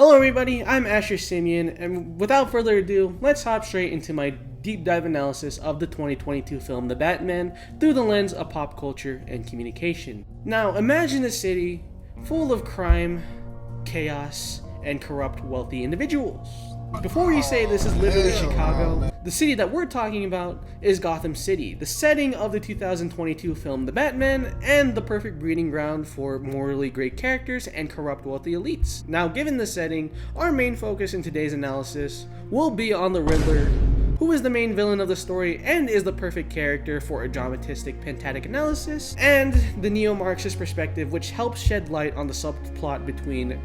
Hello everybody, I'm Asher Simeon, and without further ado, let's hop straight into my deep dive analysis of the 2022 film The Batman through the lens of pop culture and communication. Now, imagine a city full of crime, chaos, and corrupt wealthy individuals. Before you say this is literally Chicago, the city that we're talking about is Gotham City, the setting of the 2022 film The Batman, and the perfect breeding ground for morally great characters and corrupt wealthy elites. Now, given the setting, our main focus in today's analysis will be on the Riddler, who is the main villain of the story and is the perfect character for a dramatistic Pentatic Analysis, and the NeoMarxist perspective, which helps shed light on the subplot between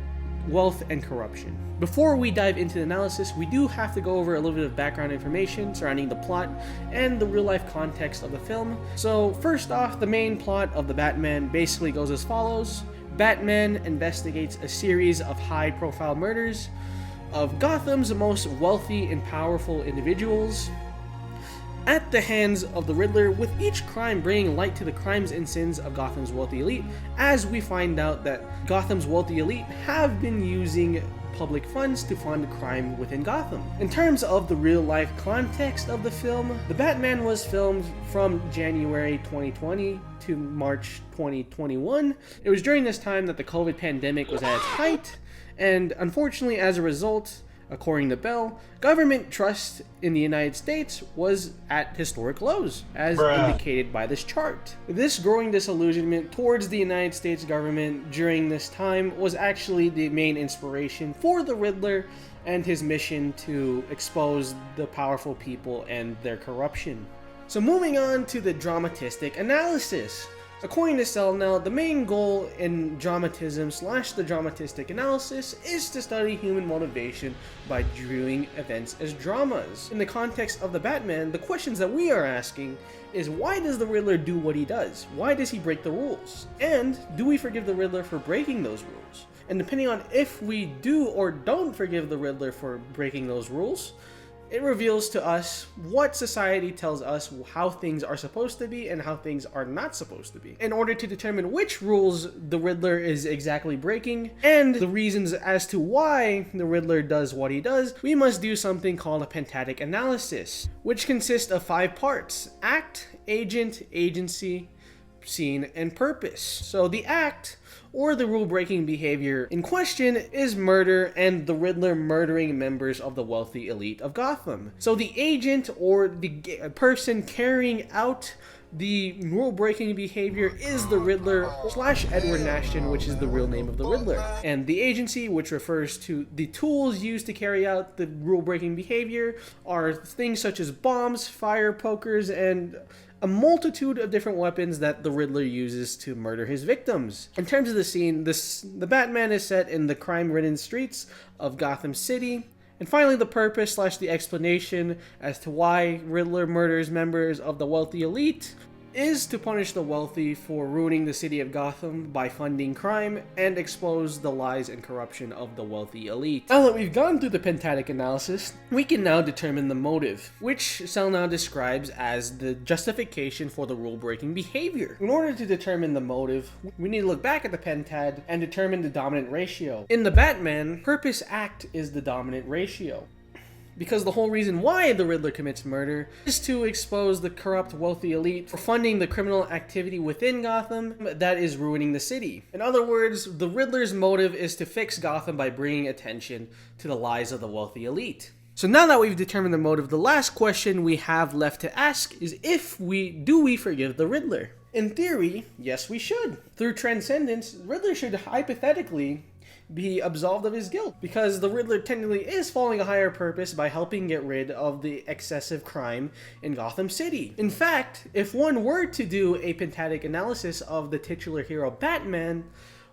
wealth and corruption. Before we dive into the analysis, we do have to go over a little bit of background information surrounding the plot and the real life context of the film. So first off, the main plot of The Batman basically goes as follows. Batman investigates a series of high profile murders of Gotham's most wealthy and powerful individuals at the hands of the Riddler, with each crime bringing light to the crimes and sins of Gotham's wealthy elite, as we find out that Gotham's wealthy elite have been using public funds to fund crime within Gotham. In terms of the real life context of the film, The Batman was filmed from January 2020 to March 2021. It was during this time that the COVID pandemic was at its height, and unfortunately as a result, according to Bell, government trust in the United States was at historic lows, as indicated by this chart. This growing disillusionment towards the United States government during this time was actually the main inspiration for the Riddler and his mission to expose the powerful people and their corruption. So moving on to the dramatistic analysis. According to Cell, the main goal in dramatism / the dramatistic analysis is to study human motivation by viewing events as dramas. In the context of the Batman, the questions that we are asking is, why does the Riddler do what he does? Why does he break the rules? And do we forgive the Riddler for breaking those rules? And depending on if we do or don't forgive the Riddler for breaking those rules, it reveals to us what society tells us how things are supposed to be and how things are not supposed to be. In order to determine which rules the Riddler is exactly breaking and the reasons as to why the Riddler does what he does, we must do something called a Pentatic Analysis, which consists of 5 parts: act, agent, agency, scene, and purpose. So the act, or the rule-breaking behavior in question, is murder and the Riddler murdering members of the wealthy elite of Gotham. So the agent, or the person carrying out the rule-breaking behavior, is the Riddler / Edward Nashton, which is the real name of the Riddler. And the agency, which refers to the tools used to carry out the rule-breaking behavior, are things such as bombs, fire pokers, and a multitude of different weapons that the Riddler uses to murder his victims. In terms of the scene, the Batman is set in the crime-ridden streets of Gotham City. And finally, the purpose / the explanation as to why Riddler murders members of the wealthy elite is to punish the wealthy for ruining the city of Gotham by funding crime and expose the lies and corruption of the wealthy elite. Now that we've gone through the Pentatic Analysis, we can now determine the motive, which Cell now describes as the justification for the rule-breaking behavior. In order to determine the motive, we need to look back at the Pentad and determine the dominant ratio. In the Batman, purpose-act is the dominant ratio, because the whole reason why the Riddler commits murder is to expose the corrupt wealthy elite for funding the criminal activity within Gotham that is ruining the city. In other words, the Riddler's motive is to fix Gotham by bringing attention to the lies of the wealthy elite. So now that we've determined the motive, the last question we have left to ask is, do we forgive the Riddler? In theory, yes we should. Through Transcendence, Riddler should hypothetically be absolved of his guilt, because the Riddler technically is following a higher purpose by helping get rid of the excessive crime in Gotham City. In fact, if one were to do a Pentatic Analysis of the titular hero Batman,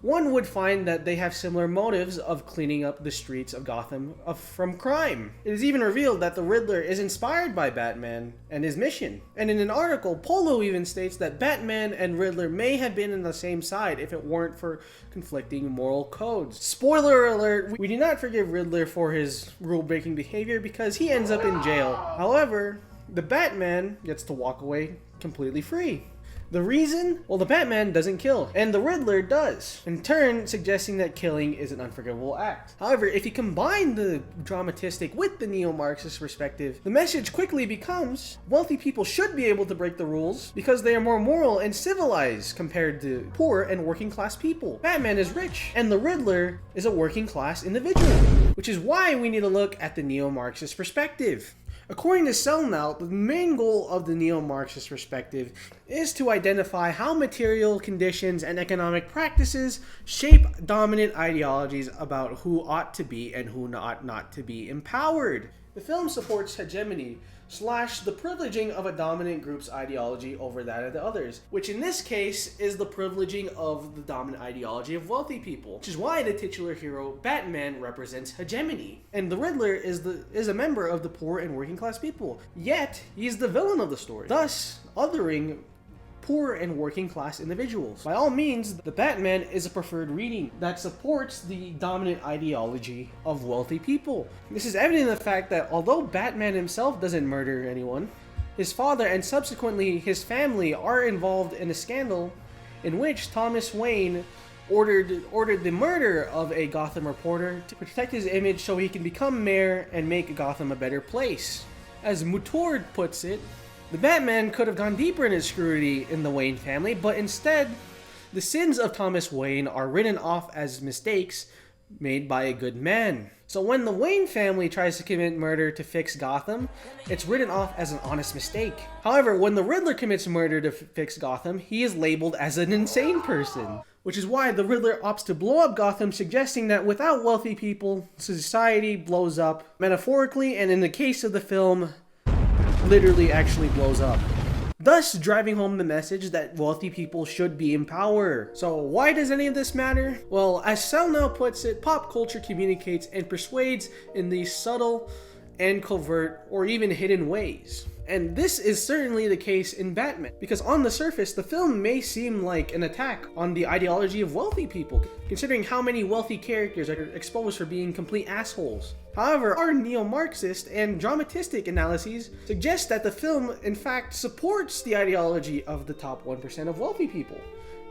one would find that they have similar motives of cleaning up the streets of Gotham from crime. It is even revealed that the Riddler is inspired by Batman and his mission. And in an article, Polo even states that Batman and Riddler may have been on the same side if it weren't for conflicting moral codes. Spoiler alert, we do not forgive Riddler for his rule-breaking behavior because he ends up in jail. However, the Batman gets to walk away completely free. The reason? Well, the Batman doesn't kill, and the Riddler does, in turn suggesting that killing is an unforgivable act. However, if you combine the dramatistic with the neo-Marxist perspective, the message quickly becomes wealthy people should be able to break the rules because they are more moral and civilized compared to poor and working class people. Batman is rich, and the Riddler is a working class individual, which is why we need to look at the neo-Marxist perspective. According to Selnout, the main goal of the neo-Marxist perspective is to identify how material conditions and economic practices shape dominant ideologies about who ought to be and who ought not to be empowered. The film supports hegemony / the privileging of a dominant group's ideology over that of the others, which in this case is the privileging of the dominant ideology of wealthy people, which is why the titular hero Batman represents hegemony, and the Riddler is a member of the poor and working class people, yet he's the villain of the story, thus othering poor and working class individuals. By all means, the Batman is a preferred reading that supports the dominant ideology of wealthy people. This is evident in the fact that although Batman himself doesn't murder anyone, his father and subsequently his family are involved in a scandal in which Thomas Wayne ordered the murder of a Gotham reporter to protect his image so he can become mayor and make Gotham a better place. As Moutourd puts it, the Batman could have gone deeper in his scrutiny in the Wayne family, but instead, the sins of Thomas Wayne are written off as mistakes made by a good man. So when the Wayne family tries to commit murder to fix Gotham, it's written off as an honest mistake. However, when the Riddler commits murder to fix Gotham, he is labeled as an insane person. Which is why the Riddler opts to blow up Gotham, suggesting that without wealthy people, society blows up metaphorically, and in the case of the film, literally actually blows up, thus driving home the message that wealthy people should be in power. So why does any of this matter? Well, as Selnout puts it, pop culture communicates and persuades in these subtle and covert or even hidden ways. And this is certainly the case in Batman, because on the surface, the film may seem like an attack on the ideology of wealthy people, considering how many wealthy characters are exposed for being complete assholes. However, our neo-Marxist and dramatistic analyses suggest that the film, in fact, supports the ideology of the top 1% of wealthy people.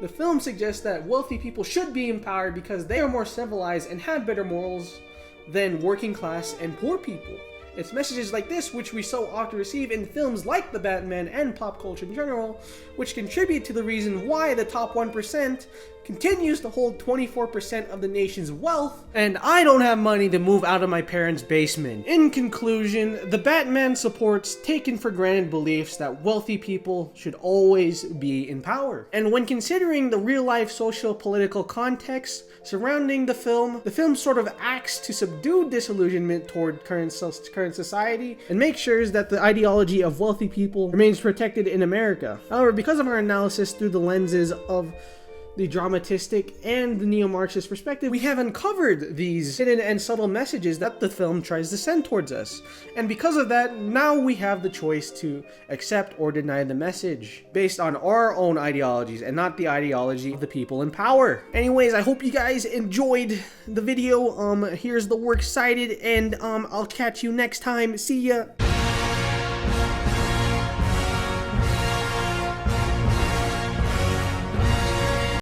The film suggests that wealthy people should be empowered because they are more civilized and have better morals than working class and poor people. It's messages like this which we so often receive in films like The Batman and pop culture in general, which contribute to the reason why the top 1% continues to hold 24% of the nation's wealth, and I don't have money to move out of my parents' basement. In conclusion, the Batman supports taken for granted beliefs that wealthy people should always be in power. And when considering the real-life socio-political context surrounding the film sort of acts to subdue disillusionment toward current society and make sure that the ideology of wealthy people remains protected in America. However, because of our analysis through the lenses of the dramatistic and the neo-Marxist perspective, we have uncovered these hidden and subtle messages that the film tries to send towards us. And because of that, now we have the choice to accept or deny the message based on our own ideologies and not the ideology of the people in power. Anyways, I hope you guys enjoyed the video. Here's the works cited, and I'll catch you next time. See ya!